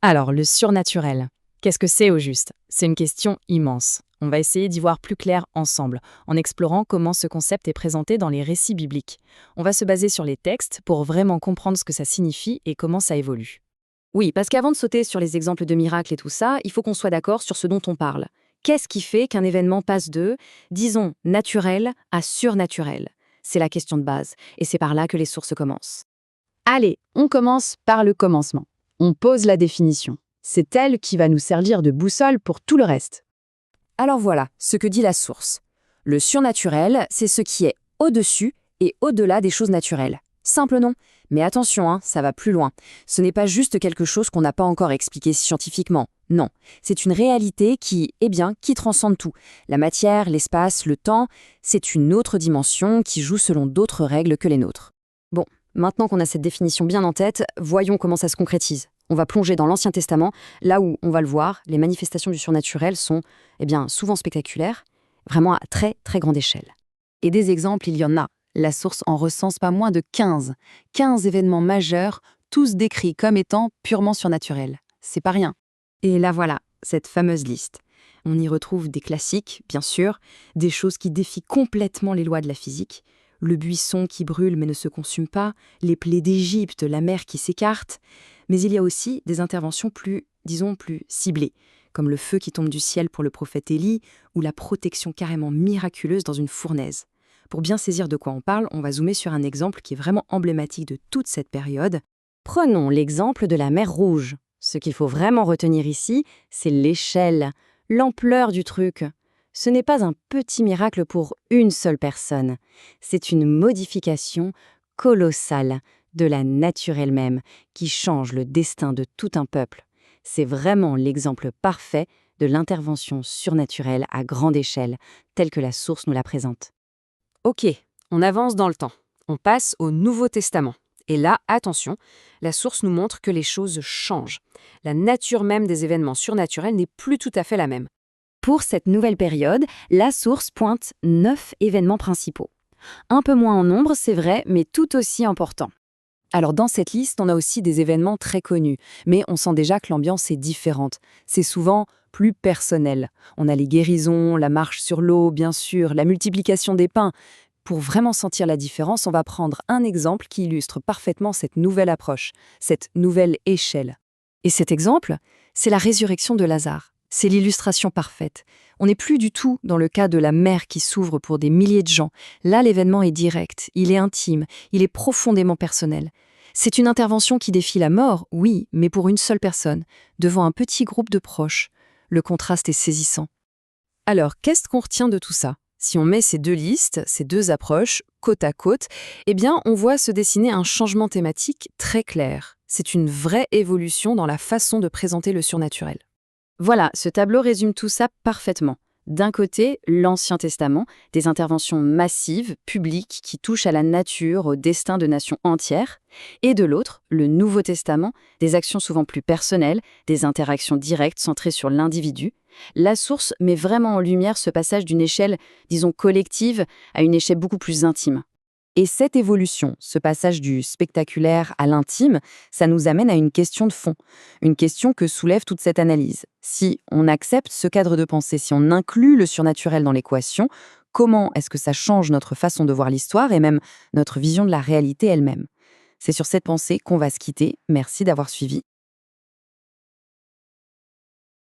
Alors, le surnaturel, qu'est-ce que c'est au juste? C'est une question immense. On va essayer d'y voir plus clair ensemble, en explorant comment ce concept est présenté dans les récits bibliques. On va se baser sur les textes pour vraiment comprendre ce que ça signifie et comment ça évolue. Oui, parce qu'avant de sauter sur les exemples de miracles et tout ça, il faut qu'on soit d'accord sur ce dont on parle. Qu'est-ce qui fait qu'un événement passe de, disons, naturel à surnaturel? C'est la question de base, et c'est par là que les sources commencent. Allez, on commence par le commencement. On pose la définition. C'est elle qui va nous servir de boussole pour tout le reste. Alors voilà, ce que dit la source. Le surnaturel, c'est ce qui est au-dessus et au-delà des choses naturelles. Simple non, mais attention, ça va plus loin. Ce n'est pas juste quelque chose qu'on n'a pas encore expliqué scientifiquement. Non, c'est une réalité qui transcende tout. La matière, l'espace, le temps, c'est une autre dimension qui joue selon d'autres règles que les nôtres. Bon, maintenant qu'on a cette définition bien en tête, voyons comment ça se concrétise. On va plonger dans l'Ancien Testament, là où, on va le voir, les manifestations du surnaturel sont souvent spectaculaires, vraiment à très très grande échelle. Et des exemples, il y en a. La source en recense pas moins de 15. 15 événements majeurs, tous décrits comme étant purement surnaturels. C'est pas rien. Et là voilà, cette fameuse liste. On y retrouve des classiques, bien sûr, des choses qui défient complètement les lois de la physique, le buisson qui brûle mais ne se consume pas, les plaies d'Égypte, la mer qui s'écarte. Mais il y a aussi des interventions plus ciblées, comme le feu qui tombe du ciel pour le prophète Élie ou la protection carrément miraculeuse dans une fournaise. Pour bien saisir de quoi on parle, on va zoomer sur un exemple qui est vraiment emblématique de toute cette période. Prenons l'exemple de la mer Rouge. Ce qu'il faut vraiment retenir ici, c'est l'échelle, l'ampleur du truc. Ce n'est pas un petit miracle pour une seule personne. C'est une modification colossale de la nature elle-même qui change le destin de tout un peuple. C'est vraiment l'exemple parfait de l'intervention surnaturelle à grande échelle, telle que la source nous la présente. Ok, on avance dans le temps. On passe au Nouveau Testament. Et là, attention, la source nous montre que les choses changent. La nature même des événements surnaturels n'est plus tout à fait la même. Pour cette nouvelle période, la source pointe 9 événements principaux. Un peu moins en nombre, c'est vrai, mais tout aussi importants. Alors dans cette liste, on a aussi des événements très connus, mais on sent déjà que l'ambiance est différente. C'est souvent plus personnel. On a les guérisons, la marche sur l'eau, bien sûr, la multiplication des pains. Pour vraiment sentir la différence, on va prendre un exemple qui illustre parfaitement cette nouvelle approche, cette nouvelle échelle. Et cet exemple, c'est la résurrection de Lazare. C'est l'illustration parfaite. On n'est plus du tout dans le cas de la mer qui s'ouvre pour des milliers de gens. Là, l'événement est direct, il est intime, il est profondément personnel. C'est une intervention qui défie la mort, oui, mais pour une seule personne, devant un petit groupe de proches. Le contraste est saisissant. Alors, qu'est-ce qu'on retient de tout ça? Si on met ces deux listes, ces deux approches, côte à côte, on voit se dessiner un changement thématique très clair. C'est une vraie évolution dans la façon de présenter le surnaturel. Voilà, ce tableau résume tout ça parfaitement. D'un côté, l'Ancien Testament, des interventions massives, publiques, qui touchent à la nature, au destin de nations entières. Et de l'autre, le Nouveau Testament, des actions souvent plus personnelles, des interactions directes centrées sur l'individu. La source met vraiment en lumière ce passage d'une échelle, collective, à une échelle beaucoup plus intime. Et cette évolution, ce passage du spectaculaire à l'intime, ça nous amène à une question de fond, une question que soulève toute cette analyse. Si on accepte ce cadre de pensée, si on inclut le surnaturel dans l'équation, comment est-ce que ça change notre façon de voir l'histoire et même notre vision de la réalité elle-même? C'est sur cette pensée qu'on va se quitter. Merci d'avoir suivi.